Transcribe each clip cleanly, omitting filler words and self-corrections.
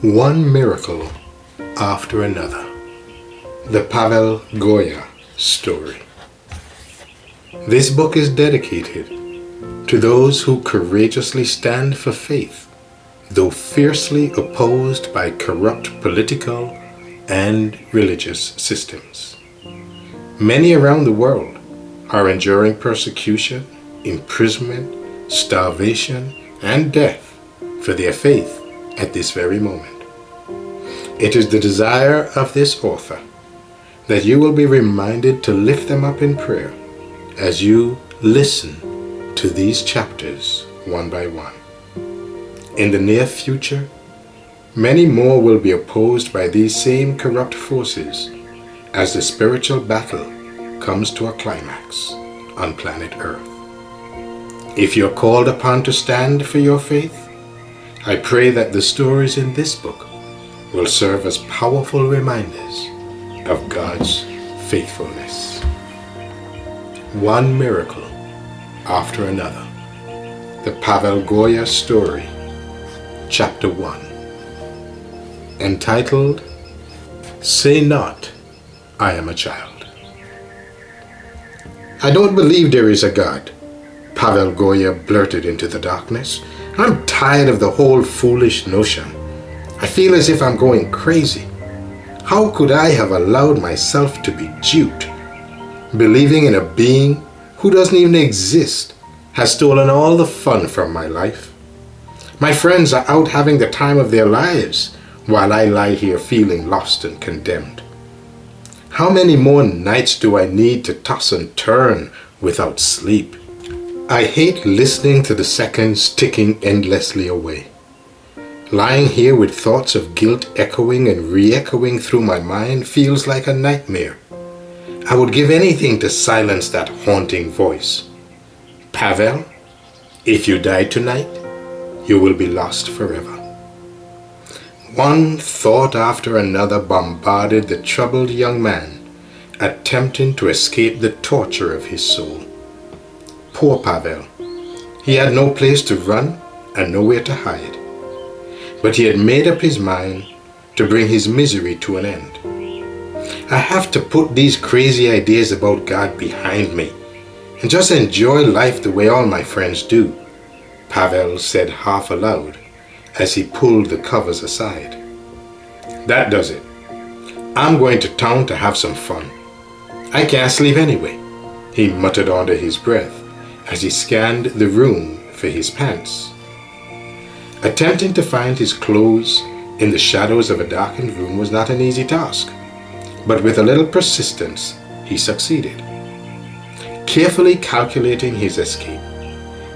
One miracle after another. The Pavel Goya story. This book is dedicated to those who courageously stand for faith, though fiercely opposed by corrupt political and religious systems. Many around the world are enduring persecution, imprisonment, starvation, and death for their faith at this very moment. It is the desire of this author that you will be reminded to lift them up in prayer as you listen to these chapters one by one. In the near future, many more will be opposed by these same corrupt forces as the spiritual battle comes to a climax on planet Earth. If you're called upon to stand for your faith, I pray that the stories in this book will serve as powerful reminders of God's faithfulness. One miracle after another. The Pavel Goya story, Chapter 1. Entitled, Say Not, I Am a Child. I don't believe there is a God, Pavel Goya blurted into the darkness. I'm tired of the whole foolish notion. I feel as if I'm going crazy. How could I have allowed myself to be duped? Believing in a being who doesn't even exist has stolen all the fun from my life. My friends are out having the time of their lives while I lie here feeling lost and condemned. How many more nights do I need to toss and turn without sleep? I hate listening to the seconds ticking endlessly away. Lying here with thoughts of guilt echoing and re-echoing through my mind feels like a nightmare. I would give anything to silence that haunting voice. Pavel, if you die tonight, you will be lost forever. One thought after another bombarded the troubled young man, attempting to escape the torture of his soul. Poor Pavel. He had no place to run and nowhere to hide. But he had made up his mind to bring his misery to an end. I have to put these crazy ideas about God behind me and just enjoy life the way all my friends do, Pavel said half aloud as he pulled the covers aside. That does it. I'm going to town to have some fun. I can't sleep anyway, he muttered under his breath as he scanned the room for his pants. Attempting to find his clothes in the shadows of a darkened room was not an easy task, but with a little persistence, he succeeded. Carefully calculating his escape,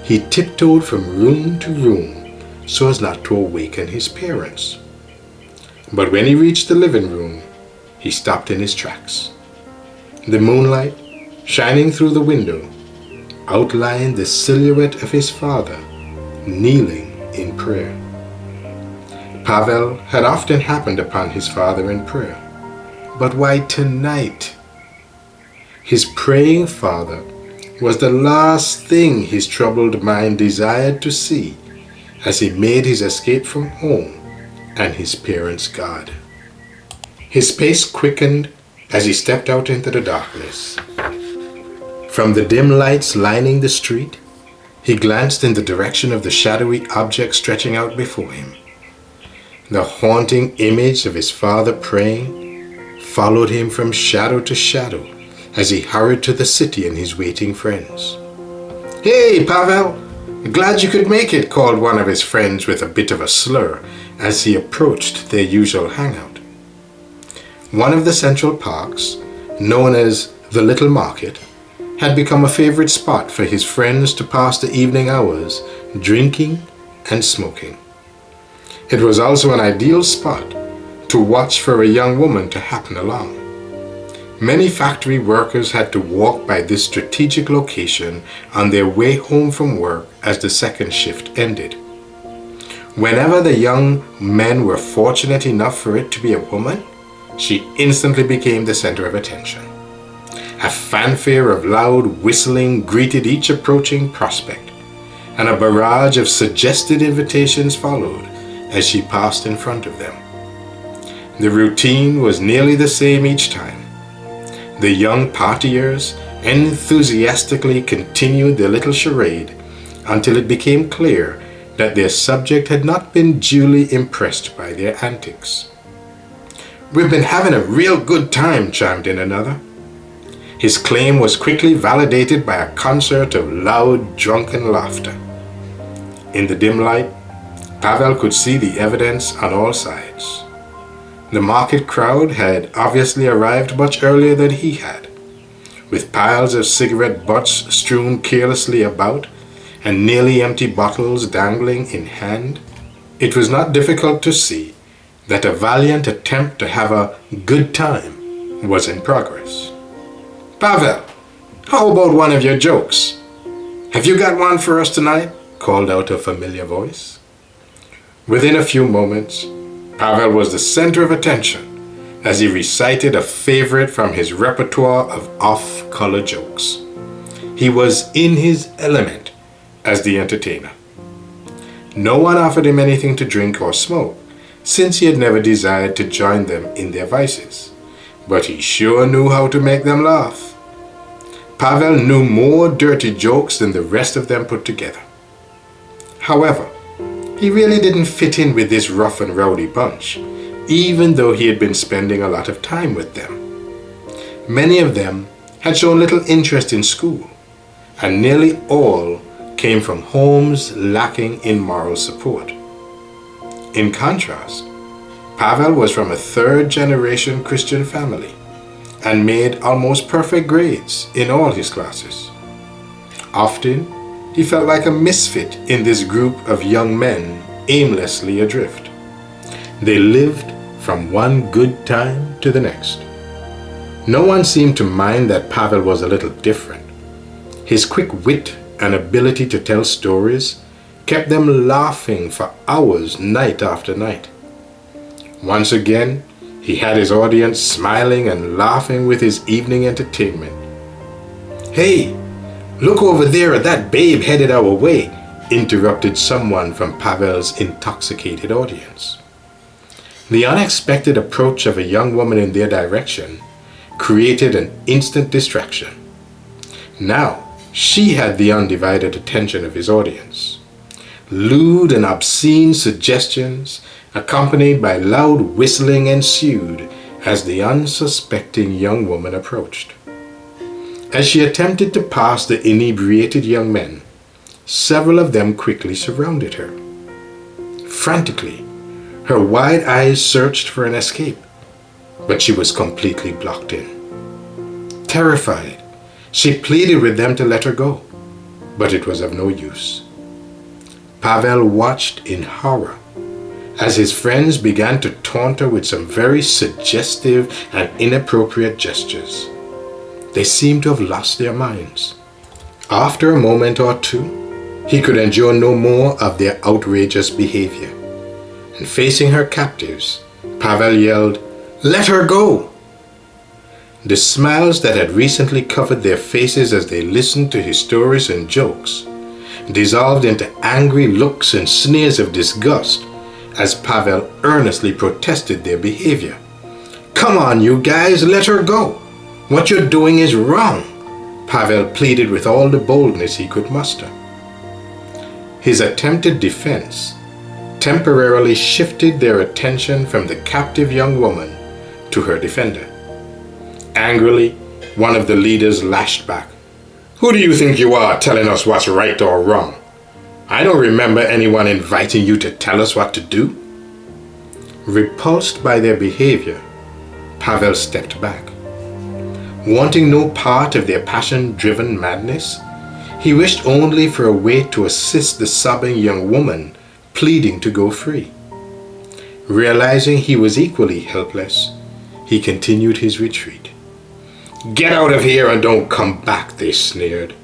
he tiptoed from room to room so as not to awaken his parents. But when he reached the living room, he stopped in his tracks. The moonlight, shining through the window, outlined the silhouette of his father, kneeling in prayer. Pavel had often happened upon his father in prayer, but why tonight? His praying father was the last thing his troubled mind desired to see as he made his escape from home and his parents' God. His pace quickened as he stepped out into the darkness. From the dim lights lining the street, he glanced in the direction of the shadowy object stretching out before him. The haunting image of his father praying followed him from shadow to shadow as he hurried to the city and his waiting friends. "Hey, Pavel! Glad you could make it," called one of his friends with a bit of a slur as he approached their usual hangout. One of the central parks, known as the Little Market, had become a favorite spot for his friends to pass the evening hours drinking and smoking. It was also an ideal spot to watch for a young woman to happen along. Many factory workers had to walk by this strategic location on their way home from work as the second shift ended. Whenever the young men were fortunate enough for it to be a woman, she instantly became the center of attention. A fanfare of loud whistling greeted each approaching prospect, and a barrage of suggested invitations followed as she passed in front of them. The routine was nearly the same each time. The young partiers enthusiastically continued their little charade until it became clear that their subject had not been duly impressed by their antics. "We've been having a real good time," chimed in another. His claim was quickly validated by a concert of loud, drunken laughter. In the dim light, Pavel could see the evidence on all sides. The market crowd had obviously arrived much earlier than he had, with piles of cigarette butts strewn carelessly about and nearly empty bottles dangling in hand. It was not difficult to see that a valiant attempt to have a good time was in progress. "Pavel, how about one of your jokes? Have you got one for us tonight?" called out a familiar voice. Within a few moments, Pavel was the center of attention as he recited a favorite from his repertoire of off-color jokes. He was in his element as the entertainer. No one offered him anything to drink or smoke, since he had never desired to join them in their vices, but he sure knew how to make them laugh. Pavel knew more dirty jokes than the rest of them put together. However, he really didn't fit in with this rough and rowdy bunch, even though he had been spending a lot of time with them. Many of them had shown little interest in school, and nearly all came from homes lacking in moral support. In contrast, Pavel was from a third-generation Christian family and made almost perfect grades in all his classes. Often, he felt like a misfit in this group of young men aimlessly adrift. They lived from one good time to the next. No one seemed to mind that Pavel was a little different. His quick wit and ability to tell stories kept them laughing for hours night after night. Once again, he had his audience smiling and laughing with his evening entertainment. "Hey, look over there at that babe headed our way," interrupted someone from Pavel's intoxicated audience. The unexpected approach of a young woman in their direction created an instant distraction. Now, she had the undivided attention of his audience. Lewd and obscene suggestions, accompanied by loud whistling, ensued as the unsuspecting young woman approached. As she attempted to pass the inebriated young men, several of them quickly surrounded her. Frantically, her wide eyes searched for an escape, but she was completely blocked in. Terrified, she pleaded with them to let her go, but it was of no use. Pavel watched in horror as his friends began to taunt her with some very suggestive and inappropriate gestures. They seemed to have lost their minds. After a moment or two, he could endure no more of their outrageous behavior, and facing her captives, Pavel yelled, "Let her go!" The smiles that had recently covered their faces as they listened to his stories and jokes dissolved into angry looks and sneers of disgust as Pavel earnestly protested their behavior. "Come on, you guys, let her go! What you're doing is wrong," Pavel pleaded with all the boldness he could muster. His attempted defense temporarily shifted their attention from the captive young woman to her defender. Angrily, one of the leaders lashed back. "Who do you think you are telling us what's right or wrong? I don't remember anyone inviting you to tell us what to do." Repulsed by their behavior, Pavel stepped back. Wanting no part of their passion-driven madness, he wished only for a way to assist the sobbing young woman pleading to go free. Realizing he was equally helpless, he continued his retreat. "Get out of here and don't come back," they sneered.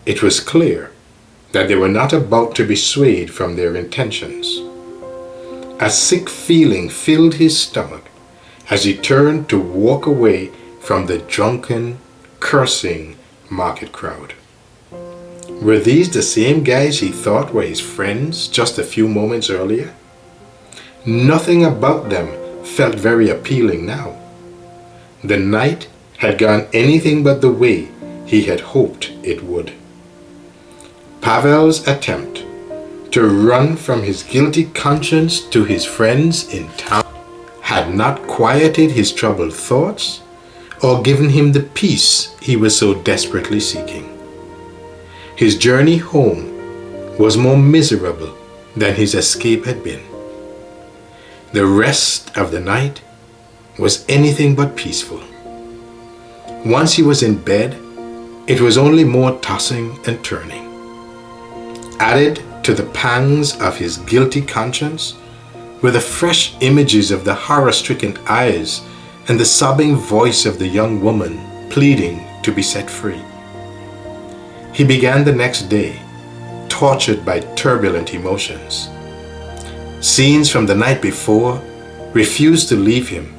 It was clear that they were not about to be swayed from their intentions. A sick feeling filled his stomach as he turned to walk away from the drunken, cursing market crowd. Were these the same guys he thought were his friends just a few moments earlier? Nothing about them felt very appealing now. The night had gone anything but the way he had hoped it would. Pavel's attempt to run from his guilty conscience to his friends in town had not quieted his troubled thoughts or given him the peace he was so desperately seeking. His journey home was more miserable than his escape had been. The rest of the night was anything but peaceful. Once he was in bed, it was only more tossing and turning. Added to the pangs of his guilty conscience were the fresh images of the horror-stricken eyes and the sobbing voice of the young woman pleading to be set free. He began the next day, tortured by turbulent emotions. Scenes from the night before refused to leave him,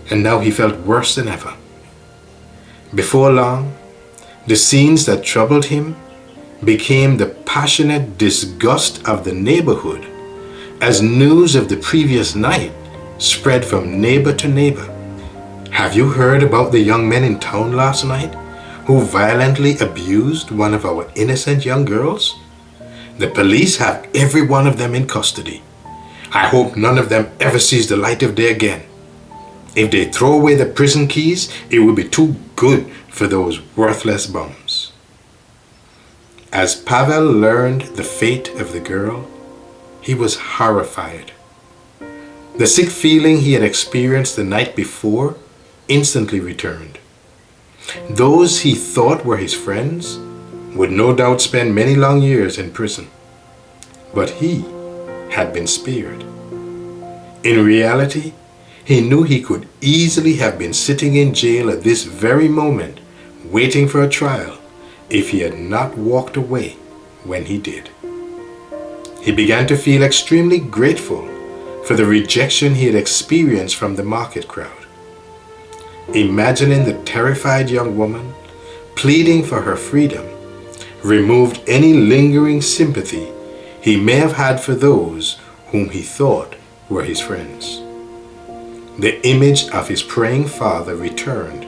and now he felt worse than ever. Before long, the scenes that troubled him became the passionate disgust of the neighborhood as news of the previous night spread from neighbor to neighbor. "Have you heard about the young men in town last night who violently abused one of our innocent young girls? The police have every one of them in custody. I hope none of them ever sees the light of day again. If they throw away the prison keys, it will be too good for those worthless bums." As Pavel learned the fate of the girl, he was horrified. The sick feeling he had experienced the night before instantly returned. Those he thought were his friends would no doubt spend many long years in prison. But he had been spared. In reality, he knew he could easily have been sitting in jail at this very moment, waiting for a trial, if he had not walked away when he did. He began to feel extremely grateful for the rejection he had experienced from the market crowd. Imagining the terrified young woman pleading for her freedom removed any lingering sympathy he may have had for those whom he thought were his friends. The image of his praying father returned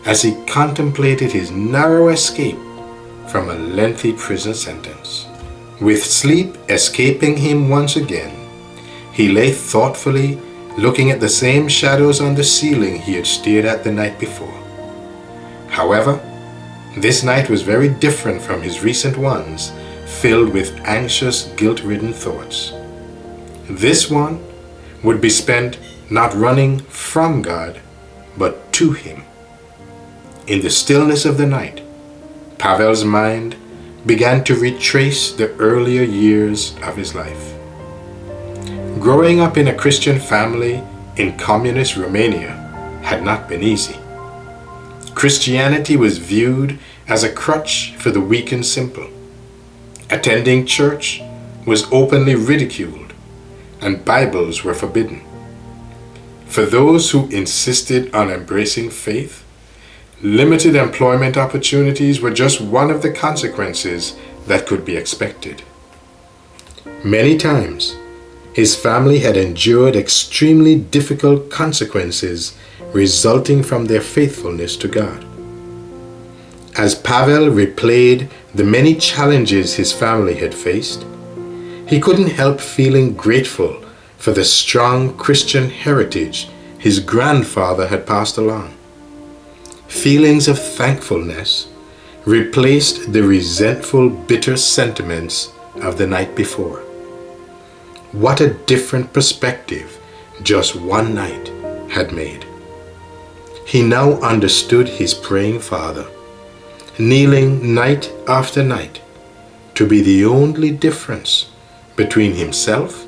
as he contemplated his narrow escape from a lengthy prison sentence. With sleep escaping him once again, he lay thoughtfully looking at the same shadows on the ceiling he had stared at the night before. However, this night was very different from his recent ones, filled with anxious, guilt-ridden thoughts. This one would be spent not running from God, but to Him. In the stillness of the night, Pavel's mind began to retrace the earlier years of his life. Growing up in a Christian family in communist Romania had not been easy. Christianity was viewed as a crutch for the weak and simple. Attending church was openly ridiculed, and Bibles were forbidden. For those who insisted on embracing faith, limited employment opportunities were just one of the consequences that could be expected. Many times, his family had endured extremely difficult consequences resulting from their faithfulness to God. As Pavel replayed the many challenges his family had faced, he couldn't help feeling grateful for the strong Christian heritage his grandfather had passed along. Feelings of thankfulness replaced the resentful, bitter sentiments of the night before. What a different perspective just one night had made. He now understood his praying father, kneeling night after night, to be the only difference between himself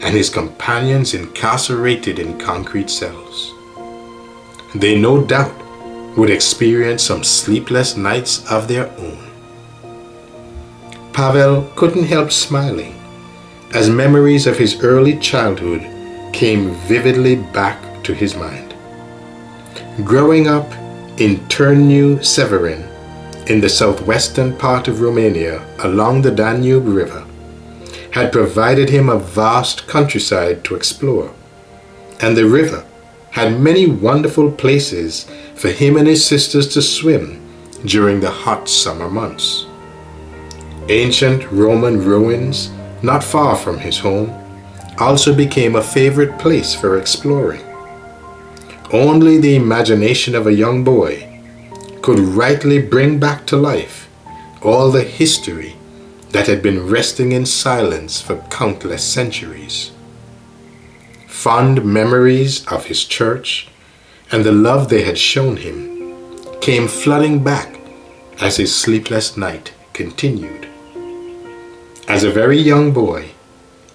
and his companions incarcerated in concrete cells. They no doubt would experience some sleepless nights of their own. Pavel couldn't help smiling as memories of his early childhood came vividly back to his mind. Growing up in Târnu Severin, in the southwestern part of Romania along the Danube River, had provided him a vast countryside to explore, and the river had many wonderful places for him and his sisters to swim during the hot summer months. Ancient Roman ruins, not far from his home, also became a favorite place for exploring. Only the imagination of a young boy could rightly bring back to life all the history that had been resting in silence for countless centuries. Fond memories of his church and the love they had shown him came flooding back as his sleepless night continued. As a very young boy,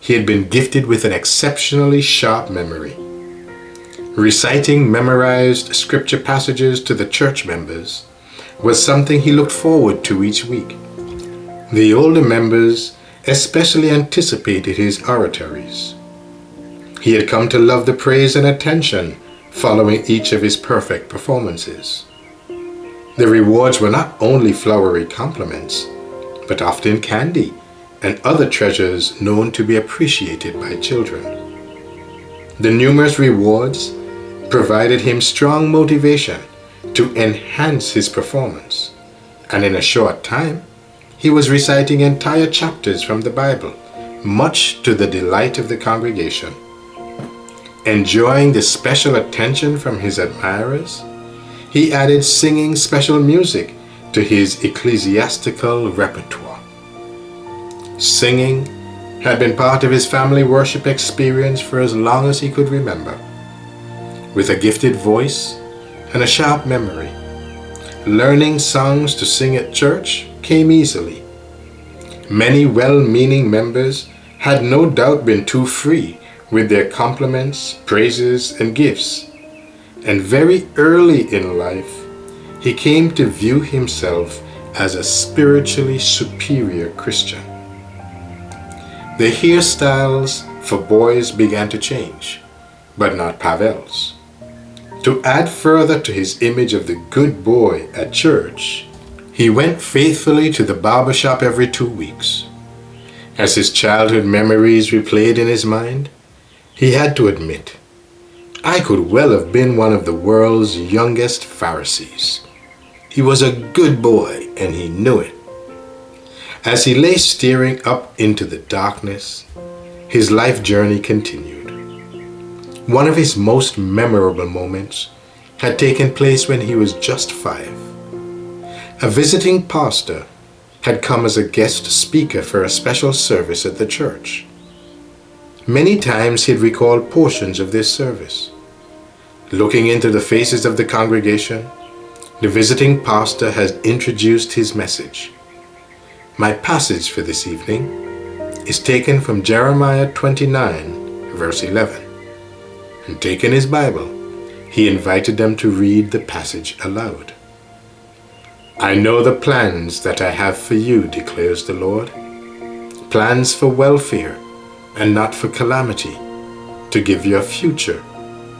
he had been gifted with an exceptionally sharp memory. Reciting memorized scripture passages to the church members was something he looked forward to each week. The older members especially anticipated his oratories. He had come to love the praise and attention following each of his perfect performances. The rewards were not only flowery compliments, but often candy and other treasures known to be appreciated by children. The numerous rewards provided him strong motivation to enhance his performance, and in a short time, he was reciting entire chapters from the Bible, much to the delight of the congregation. Enjoying the special attention from his admirers, he added singing special music to his ecclesiastical repertoire. Singing had been part of his family worship experience for as long as he could remember. With a gifted voice and a sharp memory, learning songs to sing at church came easily. Many well-meaning members had no doubt been too free with their compliments, praises, and gifts, and very early in life, he came to view himself as a spiritually superior Christian. The hairstyles for boys began to change, but not Pavel's. To add further to his image of the good boy at church, he went faithfully to the barber shop every 2 weeks. As his childhood memories replayed in his mind, he had to admit, I could well have been one of the world's youngest Pharisees. He was a good boy, and he knew it. As he lay staring up into the darkness, his life journey continued. One of his most memorable moments had taken place when he was just 5. A visiting pastor had come as a guest speaker for a special service at the church. Many times he'd recalled portions of this service. Looking into the faces of the congregation, the visiting pastor had introduced his message. My passage for this evening is taken from Jeremiah 29, verse 11. And taking his Bible, he invited them to read the passage aloud. I know the plans that I have for you, declares the Lord. Plans for welfare and not for calamity, to give you a future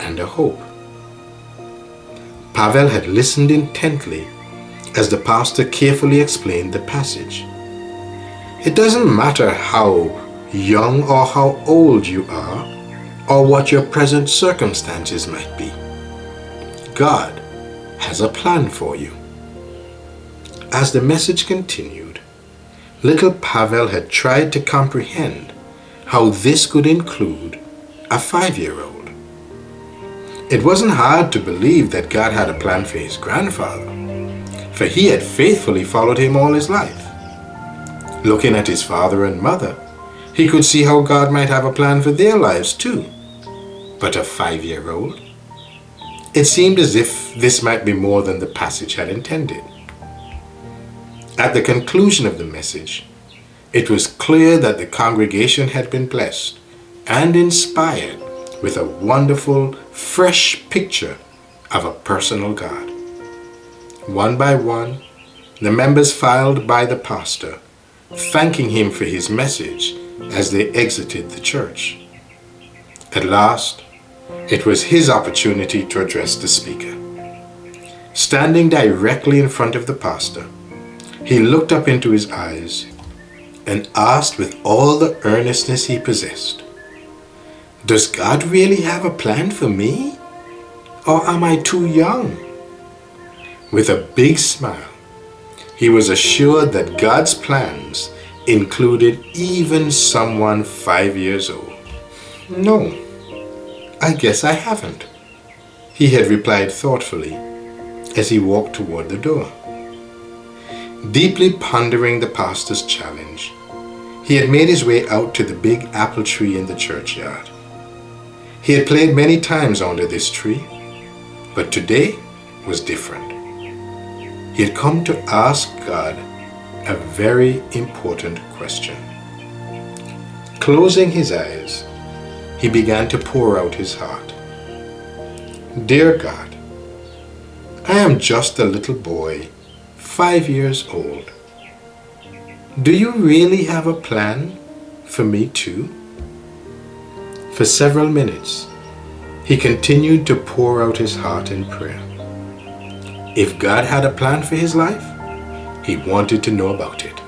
and a hope. Pavel had listened intently as the pastor carefully explained the passage. It doesn't matter how young or how old you are, or what your present circumstances might be. God has a plan for you. As the message continued, little Pavel had tried to comprehend how this could include a 5-year-old. It wasn't hard to believe that God had a plan for his grandfather, for he had faithfully followed him all his life. Looking at his father and mother, he could see how God might have a plan for their lives too. But a 5-year-old? It seemed as if this might be more than the passage had intended. At the conclusion of the message, it was clear that the congregation had been blessed and inspired with a wonderful, fresh picture of a personal God. One by one, the members filed by the pastor, thanking him for his message as they exited the church. At last, it was his opportunity to address the speaker. Standing directly in front of the pastor, he looked up into his eyes and asked with all the earnestness he possessed, "Does God really have a plan for me? Or am I too young?" With a big smile, he was assured that God's plans included even someone 5 years old. "No, I guess I haven't," he had replied thoughtfully as he walked toward the door. Deeply pondering the pastor's challenge, he had made his way out to the big apple tree in the churchyard. He had played many times under this tree, but today was different. He had come to ask God a very important question. Closing his eyes, he began to pour out his heart. "Dear God, I am just a little boy, 5 years old. Do you really have a plan for me too?" For several minutes, he continued to pour out his heart in prayer. If God had a plan for his life, he wanted to know about it.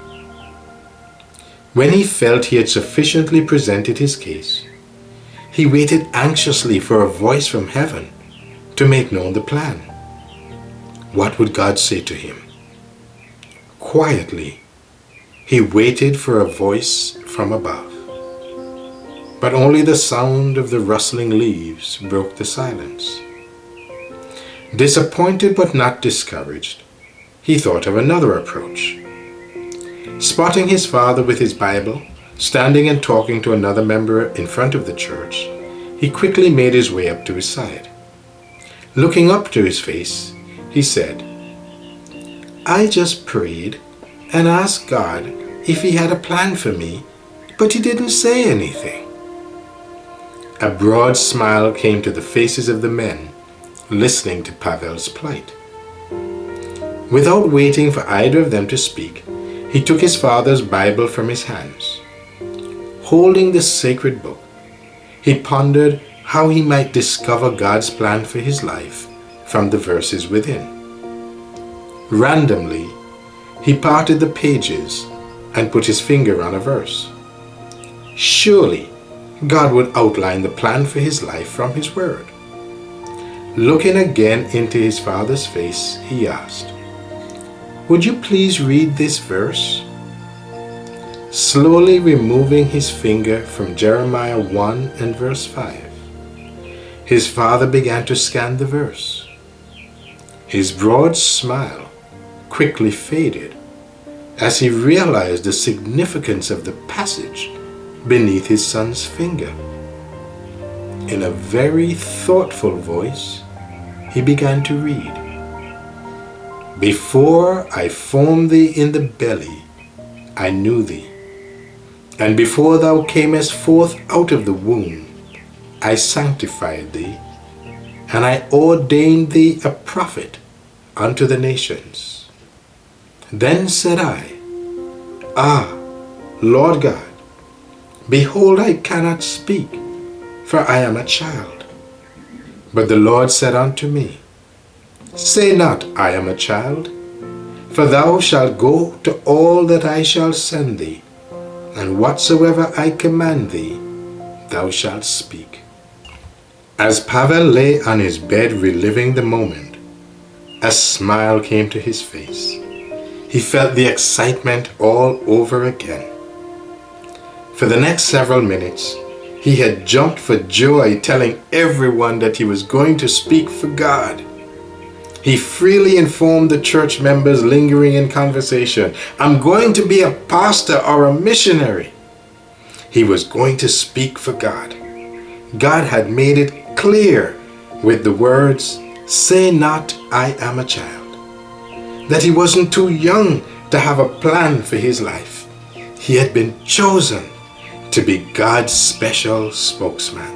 When he felt he had sufficiently presented his case, he waited anxiously for a voice from heaven to make known the plan. What would God say to him? Quietly, he waited for a voice from above. But only the sound of the rustling leaves broke the silence. Disappointed but not discouraged, he thought of another approach. Spotting his father with his Bible, standing and talking to another member in front of the church, he quickly made his way up to his side. Looking up to his face, he said, "I just prayed and asked God if he had a plan for me, but he didn't say anything." A broad smile came to the faces of the men listening to Pavel's plight. Without waiting for either of them to speak, he took his father's Bible from his hands. Holding the sacred book, he pondered how he might discover God's plan for his life from the verses within. Randomly, he parted the pages and put his finger on a verse. Surely, God would outline the plan for his life from his word. Looking again into his father's face, he asked, "Would you please read this verse?" Slowly removing his finger from Jeremiah 1 and verse 5, his father began to scan the verse. His broad smile quickly faded as he realized the significance of the passage beneath his son's finger. In a very thoughtful voice, he began to read, "Before I formed thee in the belly, I knew thee. And before thou camest forth out of the womb, I sanctified thee, and I ordained thee a prophet unto the nations. Then said I, Ah, Lord God, behold, I cannot speak, for I am a child. But the Lord said unto me, Say not, I am a child, for thou shalt go to all that I shall send thee, and whatsoever I command thee, thou shalt speak." As Pavel lay on his bed reliving the moment, a smile came to his face. He felt the excitement all over again. For the next several minutes, he had jumped for joy, telling everyone that he was going to speak for God. He freely informed the church members lingering in conversation, "I'm going to be a pastor or a missionary." He was going to speak for God. God had made it clear with the words, "Say not, I am a child," that he wasn't too young to have a plan for his life. He had been chosen to be God's special spokesman.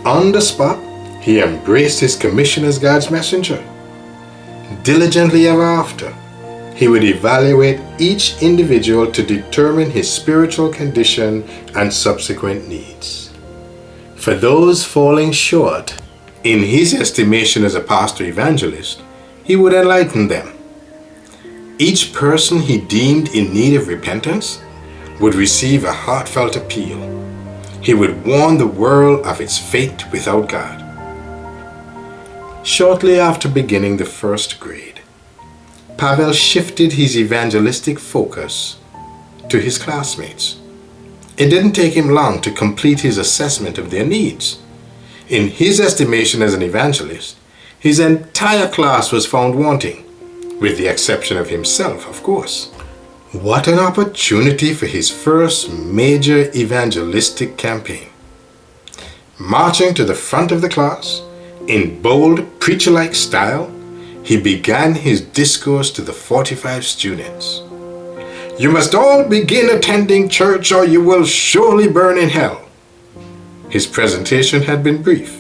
On the spot, he embraced his commission as God's messenger. Diligently ever after, he would evaluate each individual to determine his spiritual condition and subsequent needs. For those falling short, in his estimation as a pastor evangelist, he would enlighten them. Each person he deemed in need of repentance would receive a heartfelt appeal. He would warn the world of its fate without God. Shortly after beginning the first grade, Pavel shifted his evangelistic focus to his classmates. It didn't take him long to complete his assessment of their needs. In his estimation as an evangelist, his entire class was found wanting, with the exception of himself, of course. What an opportunity for his first major evangelistic campaign. Marching to the front of the class, in bold, preacher-like style, he began his discourse to the 45 students. "You must all begin attending church or you will surely burn in hell." His presentation had been brief,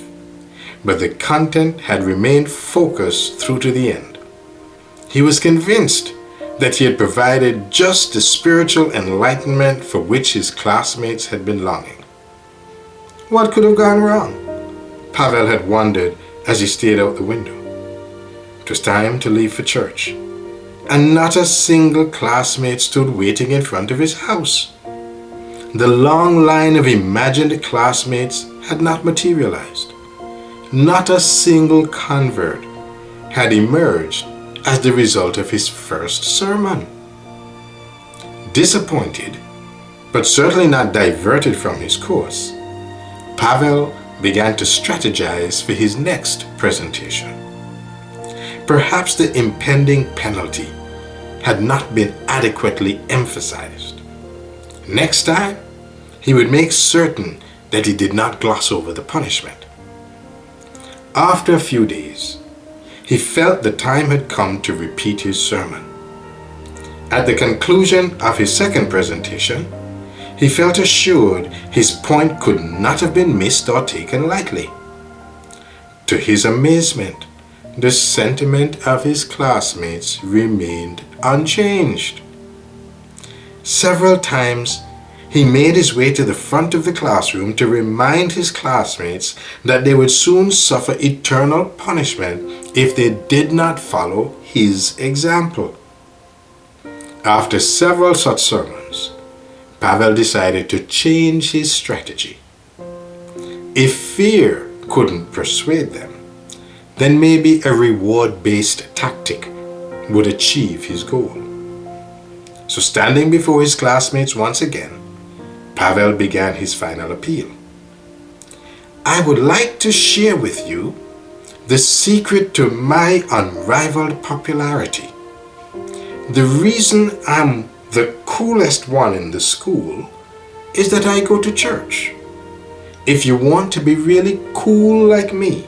but the content had remained focused through to the end. He was convinced that he had provided just the spiritual enlightenment for which his classmates had been longing. What could have gone wrong? Pavel had wondered as he stared out the window. It was time to leave for church, and not a single classmate stood waiting in front of his house. The long line of imagined classmates had not materialized. Not a single convert had emerged as the result of his first sermon. Disappointed, but certainly not diverted from his course, Pavel began to strategize for his next presentation. Perhaps the impending penalty had not been adequately emphasized. Next time, he would make certain that he did not gloss over the punishment. After a few days, he felt the time had come to repeat his sermon. At the conclusion of his second presentation, he felt assured his point could not have been missed or taken lightly. To his amazement, the sentiment of his classmates remained unchanged. Several times, he made his way to the front of the classroom to remind his classmates that they would soon suffer eternal punishment if they did not follow his example. After several such sermons, Pavel decided to change his strategy. If fear couldn't persuade them, then maybe a reward-based tactic would achieve his goal. So standing before his classmates once again, Pavel began his final appeal. "I would like to share with you the secret to my unrivaled popularity. The reason I'm the coolest one in the school is that I go to church. If you want to be really cool like me,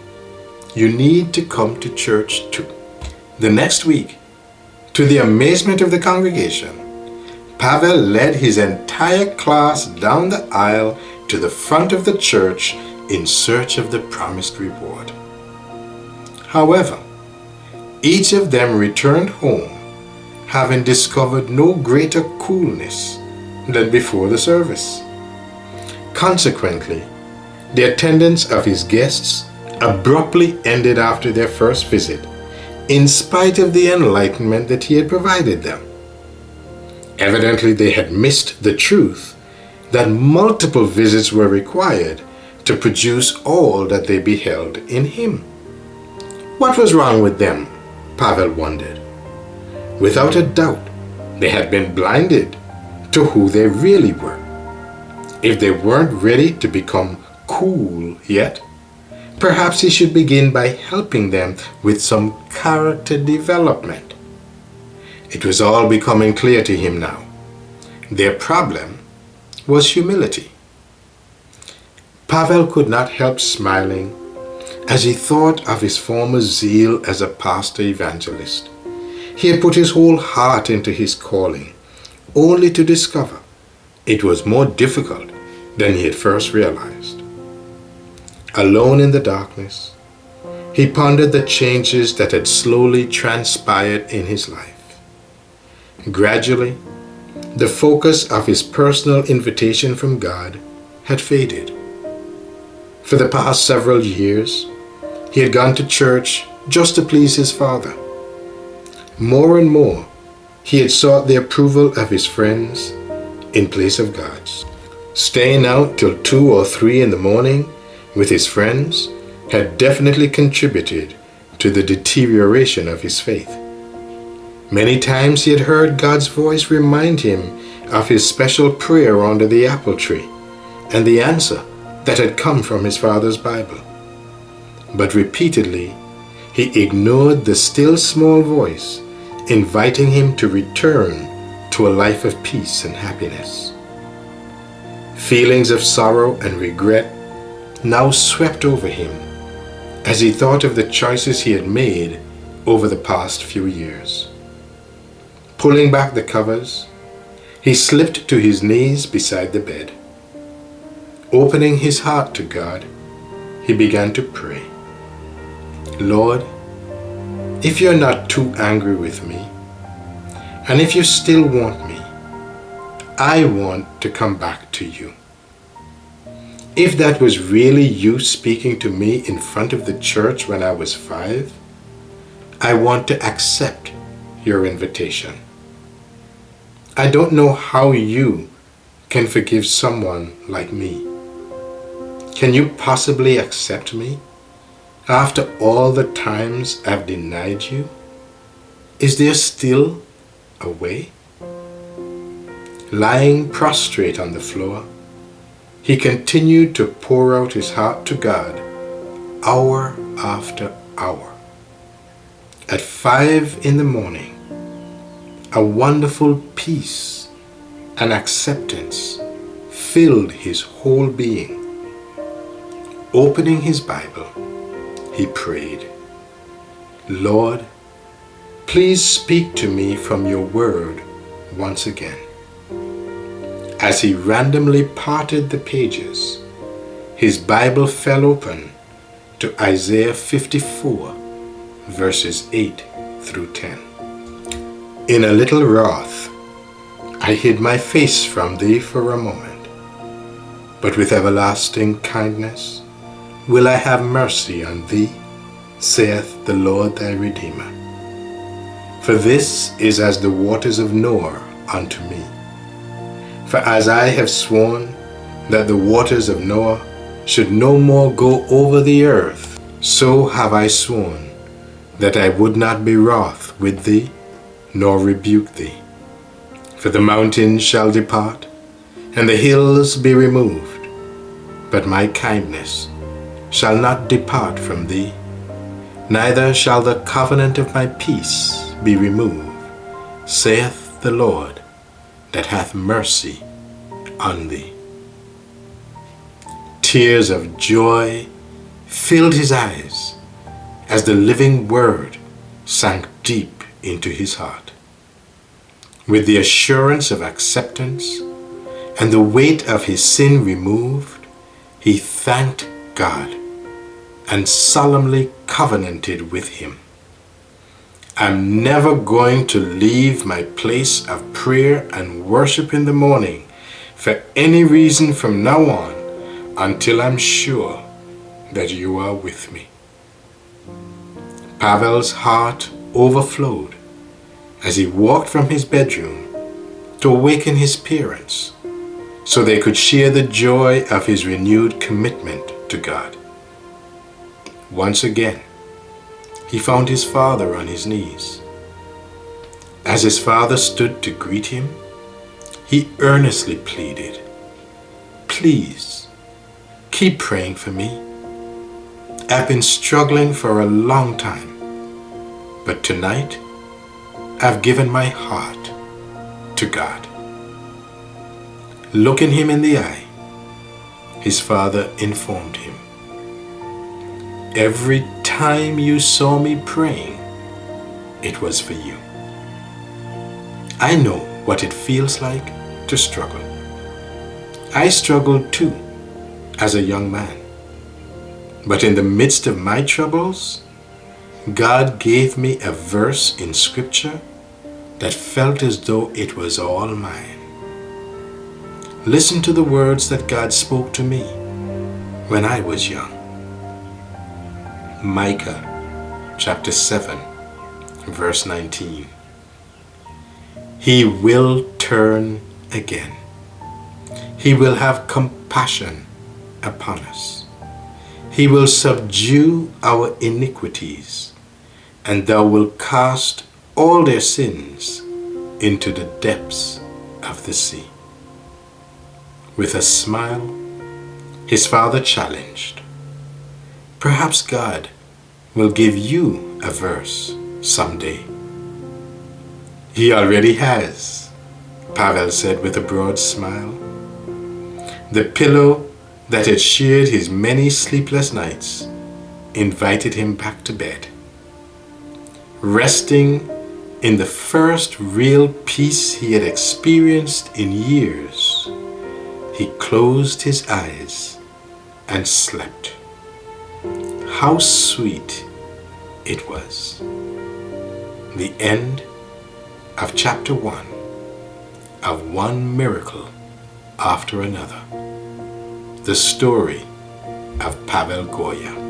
you need to come to church too." The next week, to the amazement of the congregation, Pavel led his entire class down the aisle to the front of the church in search of the promised reward. However, each of them returned home having discovered no greater coolness than before the service. Consequently, the attendance of his guests abruptly ended after their first visit, in spite of the enlightenment that he had provided them. Evidently, they had missed the truth that multiple visits were required to produce all that they beheld in him. What was wrong with them? Pavel wondered. Without a doubt, they had been blinded to who they really were. If they weren't ready to become cool yet, perhaps he should begin by helping them with some character development. It was all becoming clear to him now. Their problem was humility. Pavel could not help smiling as he thought of his former zeal as a pastor evangelist. He had put his whole heart into his calling, only to discover it was more difficult than he had first realized. Alone in the darkness, he pondered the changes that had slowly transpired in his life. Gradually, the focus of his personal invitation from God had faded. For the past several years, he had gone to church just to please his father. More and more, he had sought the approval of his friends, in place of God's. Staying out till 2 or 3 in the morning with his friends had definitely contributed to the deterioration of his faith. Many times he had heard God's voice remind him of his special prayer under the apple tree and the answer that had come from his father's Bible. But repeatedly, he ignored the still small voice inviting him to return to a life of peace and happiness. Feelings of sorrow and regret now swept over him as he thought of the choices he had made over the past few years. Pulling back the covers, he slipped to his knees beside the bed. Opening his heart to God, he began to pray. Lord, if you're not too angry with me, and if you still want me, I want to come back to you. If that was really you speaking to me in front of the church when I was 5, I want to accept your invitation. I don't know how you can forgive someone like me. Can you possibly accept me after all the times I've denied you? Is there still a way? Lying prostrate on the floor, he continued to pour out his heart to God, hour after hour. At 5 in the morning, a wonderful peace and acceptance filled his whole being. Opening his Bible, he prayed, Lord, please speak to me from your word once again. As he randomly parted the pages, his Bible fell open to Isaiah 54, verses 8 through 10. In a little wrath, I hid my face from thee for a moment, but with everlasting kindness will I have mercy on thee, saith the Lord thy Redeemer. For this is as the waters of Noah unto me. For as I have sworn that the waters of Noah should no more go over the earth, so have I sworn that I would not be wroth with thee, nor rebuke thee. For the mountains shall depart, and the hills be removed, but my kindness shall not depart from thee, neither shall the covenant of my peace be removed, saith the Lord that hath mercy on thee. Tears of joy filled his eyes as the living word sank deep into his heart. With the assurance of acceptance and the weight of his sin removed, he thanked God and solemnly covenanted with him. I'm never going to leave my place of prayer and worship in the morning for any reason from now on until I'm sure that you are with me. Pavel's heart overflowed as he walked from his bedroom to awaken his parents so they could share the joy of his renewed commitment to God. Once again, he found his father on his knees. As his father stood to greet him, he earnestly pleaded, "Please, keep praying for me. I've been struggling for a long time, but tonight I've given my heart to God." Looking him in the eye, his father informed him, "Every time you saw me praying, it was for you. I know what it feels like to struggle. I struggled too as a young man. But in the midst of my troubles, God gave me a verse in Scripture that felt as though it was all mine. Listen to the words that God spoke to me when I was young. Micah chapter 7, verse 19. He will turn again He will have compassion upon us. He will subdue our iniquities, and thou wilt cast all their sins into the depths of the sea. With a smile, his father challenged, perhaps God will give you a verse someday. He already has, Pavel said with a broad smile. The pillow that had shared his many sleepless nights invited him back to bed. Resting in the first real peace he had experienced in years, he closed his eyes and slept. How sweet it was. The end of chapter 1 of One Miracle After Another. The story of Pavel Goya.